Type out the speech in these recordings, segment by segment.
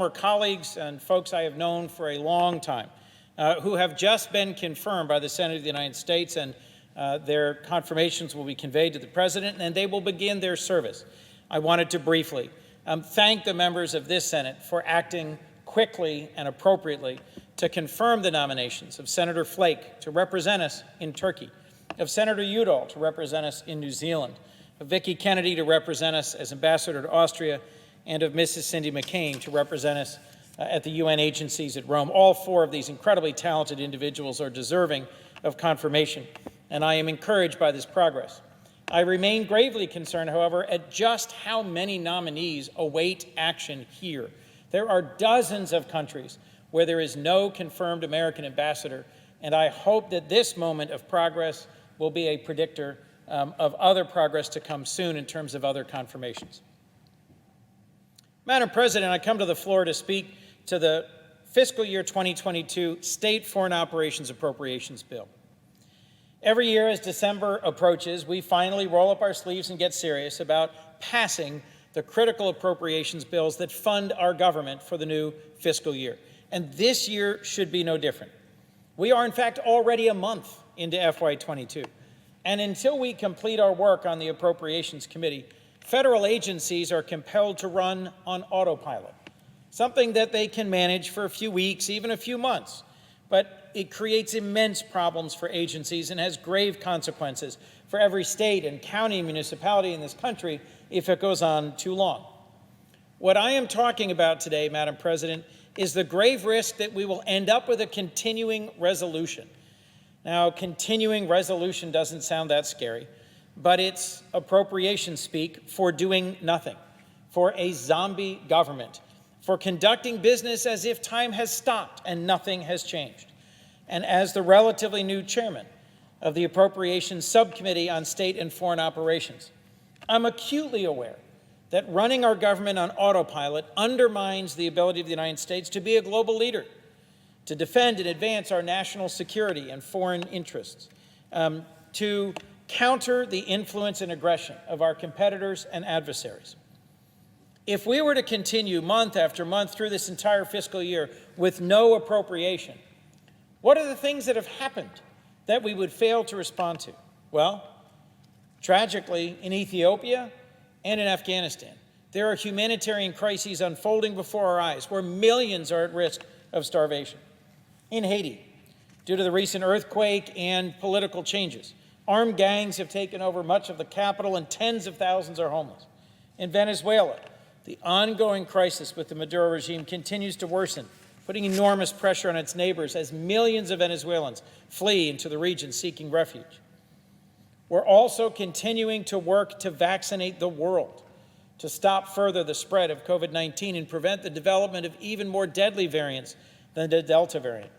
former colleagues and folks I have known for a long time who have just been confirmed by the Senate of the United States, and their confirmations will be conveyed to the President, and they will begin their service. I wanted to briefly thank the members of this Senate for acting quickly and appropriately to confirm the nominations of Senator Flake to represent us in Turkey, of Senator Udall to represent us in New Zealand, of Vicki Kennedy to represent us as Ambassador to Austria, and of Mrs. Cindy McCain to represent us at the UN agencies at Rome. All four of these incredibly talented individuals are deserving of confirmation, and I am encouraged by this progress. I remain gravely concerned, however, at just how many nominees await action here. There are dozens of countries where there is no confirmed American ambassador, and I hope that this moment of progress will be a predictor of other progress to come soon in terms of other confirmations. Madam President, I come to the floor to speak to the fiscal year 2022 State Foreign Operations Appropriations Bill. Every year as December approaches, we finally roll up our sleeves and get serious about passing the critical appropriations bills that fund our government for the new fiscal year. And this year should be no different. We are, in fact, already a month into FY22. And until we complete our work on the Appropriations Committee, federal agencies are compelled to run on autopilot, something that they can manage for a few weeks, even a few months. But it creates immense problems for agencies and has grave consequences for every state and county and municipality in this country if it goes on too long. What I am talking about today, Madam President, is the grave risk that we will end up with a continuing resolution. Now, continuing resolution doesn't sound that scary, but it's appropriation speak for doing nothing, for a zombie government, for conducting business as if time has stopped and nothing has changed. And as the relatively new chairman of the Appropriations Subcommittee on State and Foreign Operations, I'm acutely aware that running our government on autopilot undermines the ability of the United States to be a global leader, to defend and advance our national security and foreign interests, to counter the influence and aggression of our competitors and adversaries. If we were to continue month after month through this entire fiscal year with no appropriation, what are the things that have happened that we would fail to respond to? Well, tragically, in Ethiopia and in Afghanistan, there are humanitarian crises unfolding before our eyes where millions are at risk of starvation. In Haiti, due to the recent earthquake and political changes, armed gangs have taken over much of the capital and tens of thousands are homeless. In Venezuela, the ongoing crisis with the Maduro regime continues to worsen, putting enormous pressure on its neighbors as millions of Venezuelans flee into the region seeking refuge. We're also continuing to work to vaccinate the world, to stop further the spread of COVID-19 and prevent the development of even more deadly variants than the Delta variant.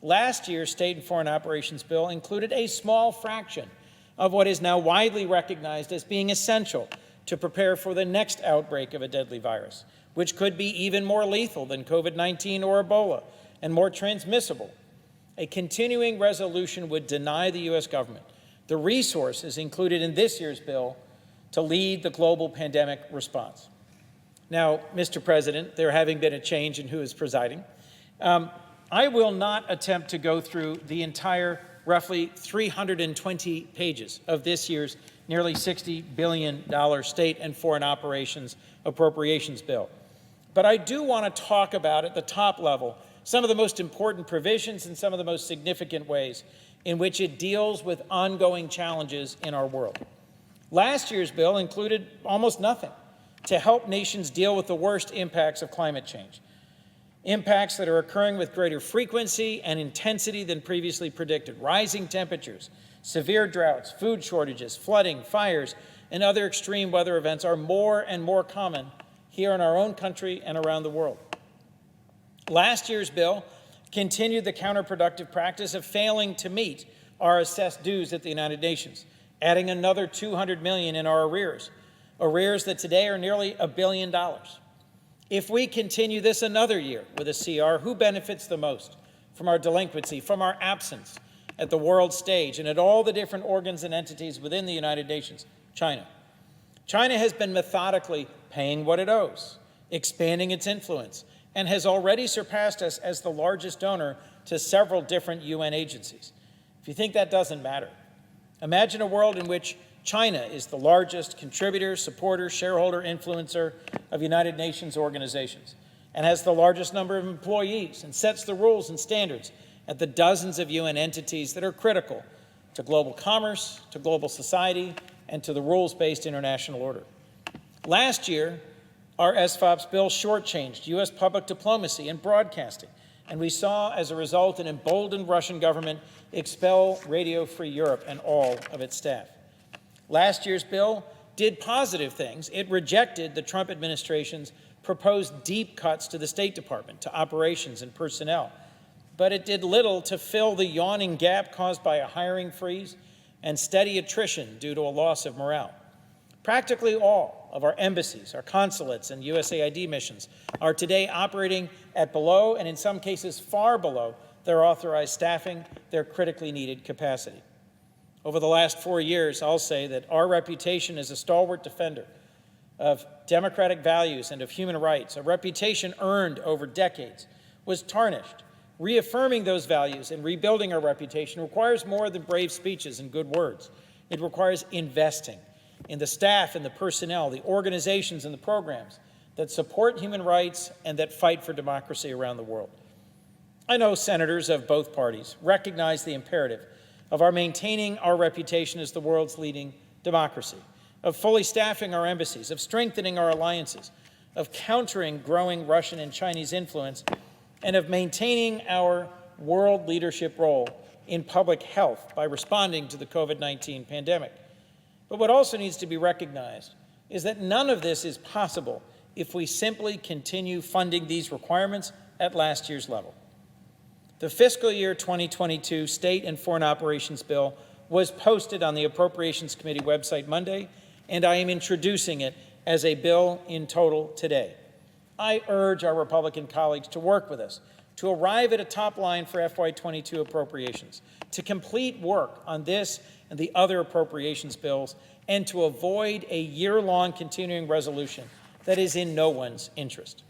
Last year's State and Foreign Operations Bill included a small fraction of what is now widely recognized as being essential to prepare for the next outbreak of a deadly virus, which could be even more lethal than COVID-19 or Ebola and more transmissible. A continuing resolution would deny the U.S. government the resources included in this year's bill to lead the global pandemic response. Now, Mr. President, there having been a change in who is presiding, I will not attempt to go through the entire roughly 320 pages of this year's nearly $60 billion State and Foreign Operations Appropriations Bill. But I do want to talk about, at the top level, some of the most important provisions and some of the most significant ways in which it deals with ongoing challenges in our world. Last year's bill included almost nothing to help nations deal with the worst impacts of climate change, impacts that are occurring with greater frequency and intensity than previously predicted, rising temperatures, severe droughts, food shortages, flooding, fires, and other extreme weather events are more and more common here in our own country and around the world. Last year's bill continued the counterproductive practice of failing to meet our assessed dues at the United Nations, adding another $200 million in our arrears that today are nearly $1 billion. If we continue this another year with a CR, who benefits the most from our delinquency, from our absence at the world stage and at all the different organs and entities within the United Nations? China. China has been methodically paying what it owes, expanding its influence, and has already surpassed us as the largest donor to several different UN agencies. If you think that doesn't matter, imagine a world in which China is the largest contributor, supporter, shareholder, influencer of United Nations organizations, and has the largest number of employees and sets the rules and standards at the dozens of UN entities that are critical to global commerce, to global society, and to the rules-based international order. Last year, our SFOPS bill shortchanged U.S. public diplomacy and broadcasting, and we saw, as a result, an emboldened Russian government expel Radio Free Europe and all of its staff. Last year's bill did positive things. It rejected the Trump administration's proposed deep cuts to the State Department, to operations and personnel, but it did little to fill the yawning gap caused by a hiring freeze and steady attrition due to a loss of morale. Practically all of our embassies, our consulates, and USAID missions are today operating at below, and in some cases far below, their authorized staffing, their critically needed capacity. Over the last 4 years, I'll say that our reputation as a stalwart defender of democratic values and of human rights, a reputation earned over decades, was tarnished. Reaffirming those values and rebuilding our reputation requires more than brave speeches and good words. It requires investing in the staff and the personnel, the organizations and the programs that support human rights and that fight for democracy around the world. I know senators of both parties recognize the imperative of our maintaining our reputation as the world's leading democracy, of fully staffing our embassies, of strengthening our alliances, of countering growing Russian and Chinese influence, and of maintaining our world leadership role in public health by responding to the COVID-19 pandemic. But what also needs to be recognized is that none of this is possible if we simply continue funding these requirements at last year's level. The fiscal year 2022 State and Foreign Operations Bill was posted on the Appropriations Committee website Monday, and I am introducing it as a bill in total today. I urge our Republican colleagues to work with us to arrive at a top line for FY22 appropriations, to complete work on this and the other appropriations bills, and to avoid a year-long continuing resolution that is in no one's interest.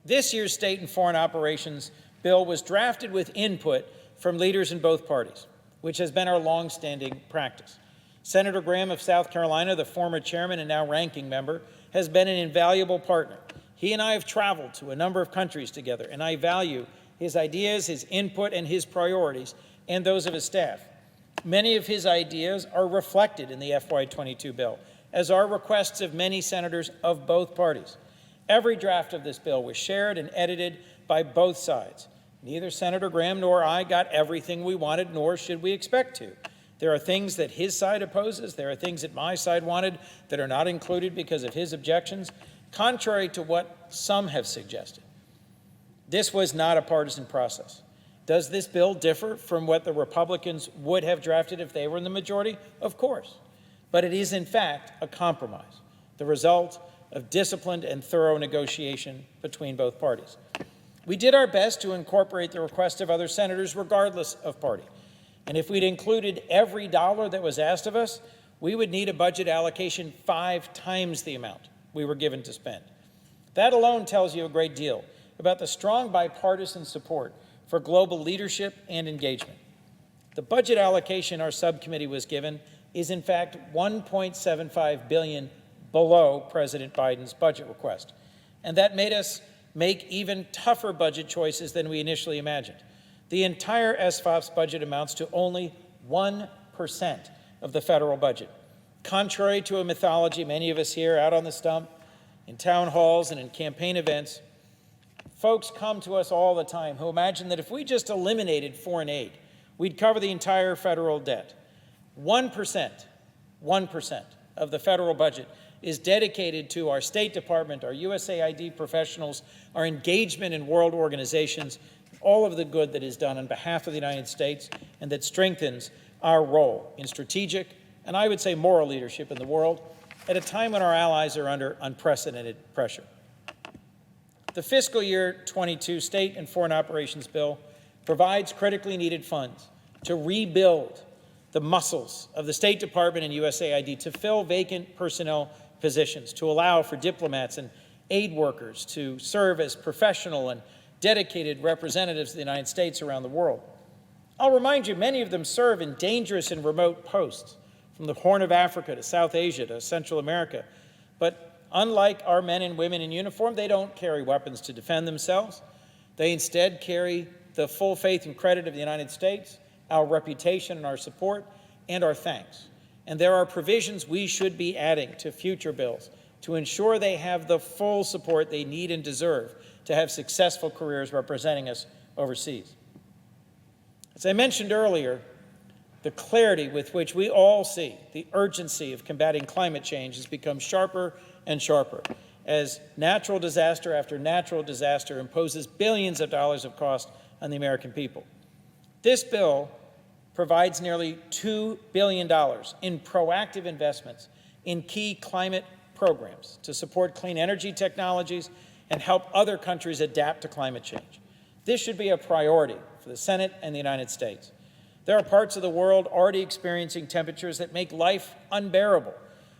This year's State and Foreign Operations bill was drafted with input from leaders in both parties, which has been our longstanding practice. Senator Graham of South Carolina, the former chairman and now ranking member, has been an invaluable partner. He and I have traveled to a number of countries together, and I value his ideas, his input, and his priorities, and those of his staff. Many of his ideas are reflected in the FY22 bill, as are requests of many senators of both parties. Every draft of this bill was shared and edited by both sides. Neither Senator Graham nor I got everything we wanted, nor should we expect to. There are things that his side opposes. There are things that my side wanted that are not included because of his objections, contrary to what some have suggested. This was not a partisan process. Does this bill differ from what the Republicans would have drafted if they were in the majority? Of course. But it is, in fact, a compromise, the result of disciplined and thorough negotiation between both parties. We did our best to incorporate the request of other senators regardless of party. And if we'd included every dollar that was asked of us, we would need a budget allocation 5 times the amount we were given to spend. That alone tells you a great deal about the strong bipartisan support for global leadership and engagement. The budget allocation our subcommittee was given is in fact $1.75 billion below President Biden's budget request. And that made us make even tougher budget choices than we initially imagined. The entire SFOPS budget amounts to only 1% of the federal budget. Contrary to a mythology many of us hear out on the stump, in town halls and in campaign events, folks come to us all the time who imagine that if we just eliminated foreign aid, we'd cover the entire federal debt. 1% of the federal budget is dedicated to our State Department, our USAID professionals, our engagement in world organizations, all of the good that is done on behalf of the United States and that strengthens our role in strategic and I would say moral leadership in the world at a time when our allies are under unprecedented pressure. The fiscal year 22 State and Foreign Operations Bill provides critically needed funds to rebuild the muscles of the State Department and USAID, to fill vacant personnel positions, to allow for diplomats and aid workers to serve as professional and dedicated representatives of the United States around the world. I'll remind you, many of them serve in dangerous and remote posts, from the Horn of Africa to South Asia to Central America. But unlike our men and women in uniform, they don't carry weapons to defend themselves. They instead carry the full faith and credit of the United States, our reputation and our support, and our thanks. And there are provisions we should be adding to future bills to ensure they have the full support they need and deserve to have successful careers representing us overseas. As I mentioned earlier, the clarity with which we all see the urgency of combating climate change has become sharper and sharper as natural disaster after natural disaster imposes billions of dollars of cost on the American people. This bill provides nearly $2 billion in proactive investments in key climate programs to support clean energy technologies and help other countries adapt to climate change. This should be a priority for the Senate and the United States. There are parts of the world already experiencing temperatures that make life unbearable,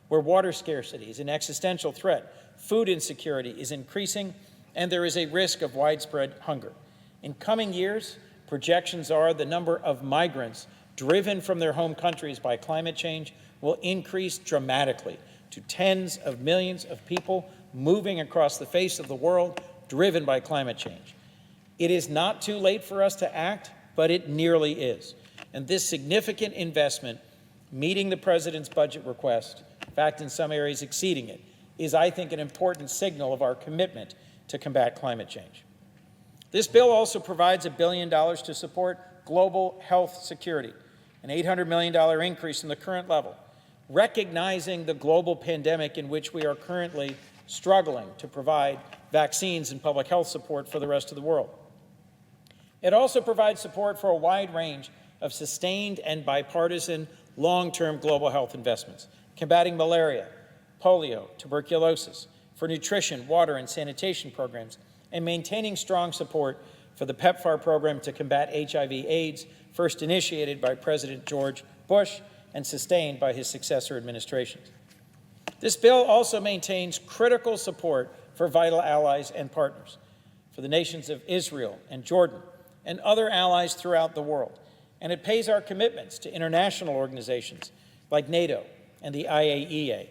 where water scarcity is an existential threat, food insecurity is increasing, and there is a risk of widespread hunger. In coming years, projections are the number of migrants driven from their home countries by climate change will increase dramatically to tens of millions of people moving across the face of the world driven by climate change. It is not too late for us to act, but it nearly is. And this significant investment, meeting the President's budget request, in fact, in some areas exceeding it, is, I think, an important signal of our commitment to combat climate change. This bill also provides $1 billion to support global health security, an $800 million increase from the current level, recognizing the global pandemic in which we are currently struggling to provide vaccines and public health support for the rest of the world. It also provides support for a wide range of sustained and bipartisan long-term global health investments, combating malaria, polio, tuberculosis, for nutrition, water, and sanitation programs, and maintaining strong support for the PEPFAR program to combat HIV/AIDS, first initiated by President George Bush and sustained by his successor administrations. This bill also maintains critical support for vital allies and partners, for the nations of Israel and Jordan and other allies throughout the world, and it pays our commitments to international organizations like NATO and the IAEA.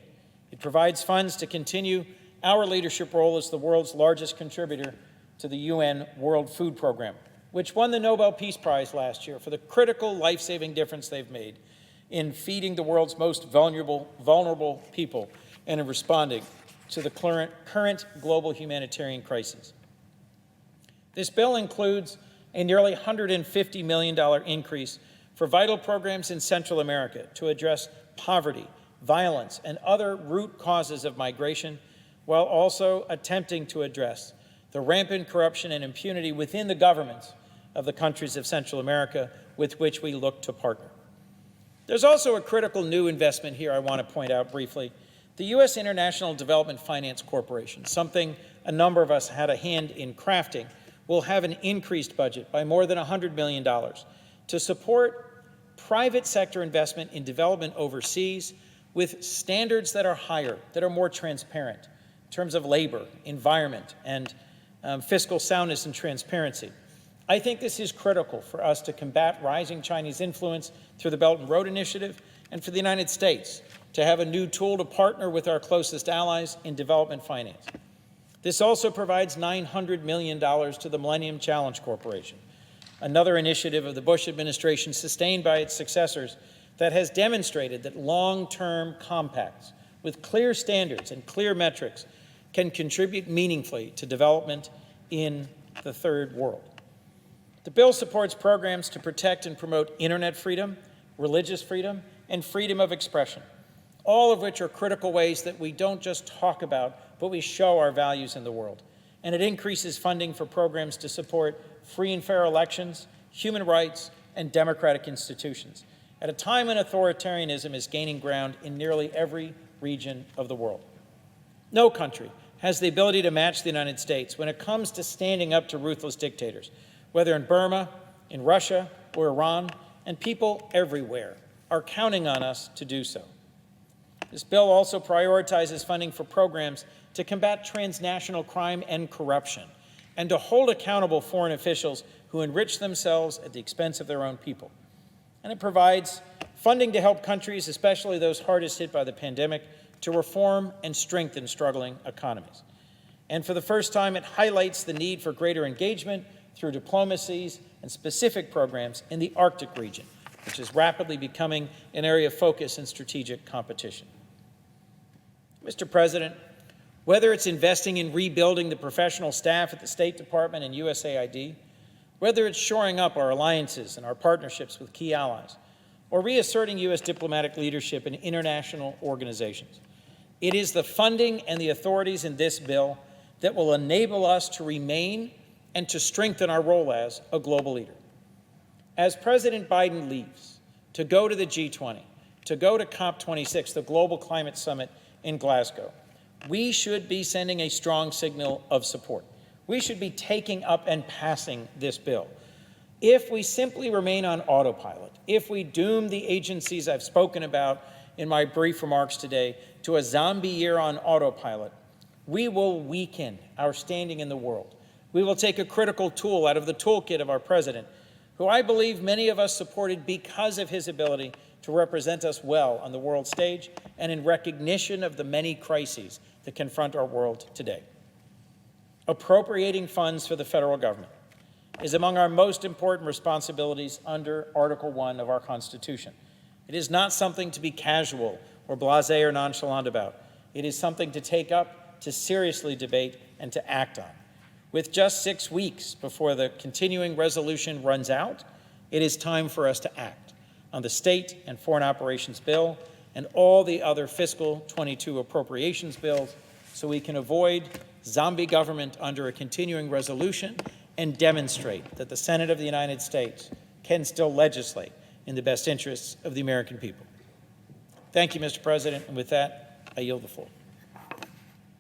It provides funds to continue our leadership role as the world's largest contributor to the UN World Food Program, which won the Nobel Peace Prize last year for the critical life-saving difference they've made in feeding the world's most vulnerable people and in responding to the current global humanitarian crisis. This bill includes a nearly $150 million increase for vital programs in Central America to address poverty, violence, and other root causes of migration, while also attempting to address the rampant corruption and impunity within the governments of the countries of Central America with which we look to partner. There's also a critical new investment here I want to point out briefly. The U.S. International Development Finance Corporation, something a number of us had a hand in crafting, will have an increased budget by more than $100 million to support private sector investment in development overseas with standards that are higher, that are more transparent in terms of labor, environment, and fiscal soundness and transparency. I think this is critical for us to combat rising Chinese influence through the Belt and Road Initiative, and for the United States to have a new tool to partner with our closest allies in development finance. This also provides $900 million to the Millennium Challenge Corporation, another initiative of the Bush administration sustained by its successors that has demonstrated that long-term compacts with clear standards and clear metrics can contribute meaningfully to development in the third world. The bill supports programs to protect and promote internet freedom, religious freedom, and freedom of expression, all of which are critical ways that we don't just talk about, but we show our values in the world. And it increases funding for programs to support free and fair elections, human rights, and democratic institutions, at a time when authoritarianism is gaining ground in nearly every region of the world. No country has the ability to match the United States when it comes to standing up to ruthless dictators, whether in Burma, in Russia, or Iran, and people everywhere are counting on us to do so. This bill also prioritizes funding for programs to combat transnational crime and corruption, and to hold accountable foreign officials who enrich themselves at the expense of their own people. And it provides funding to help countries, especially those hardest hit by the pandemic, to reform and strengthen struggling economies. And for the first time, it highlights the need for greater engagement through diplomacies and specific programs in the Arctic region, which is rapidly becoming an area of focus and strategic competition. Mr. President, whether it's investing in rebuilding the professional staff at the State Department and USAID, whether it's shoring up our alliances and our partnerships with key allies, or reasserting U.S. diplomatic leadership in international organizations, it is the funding and the authorities in this bill that will enable us to remain and to strengthen our role as a global leader. As President Biden leaves to go to the G20, to go to COP26, the Global Climate Summit in Glasgow, we should be sending a strong signal of support. We should be taking up and passing this bill. If we simply remain on autopilot, if we doom the agencies I've spoken about in my brief remarks today to a zombie year on autopilot, we will weaken our standing in the world. We will take a critical tool out of the toolkit of our president, who I believe many of us supported because of his ability to represent us well on the world stage and in recognition of the many crises that confront our world today. Appropriating funds for the federal government is among our most important responsibilities under Article 1 of our Constitution. It is not something to be casual or blasé or nonchalant about. It is something to take up, to seriously debate, and to act on. With just 6 weeks before the continuing resolution runs out, it is time for us to act on the State and Foreign Operations Bill and all the other fiscal 22 appropriations bills so we can avoid zombie government under a continuing resolution and demonstrate that the Senate of the United States can still legislate in the best interests of the American people. Thank you, Mr. President, and with that, I yield the floor.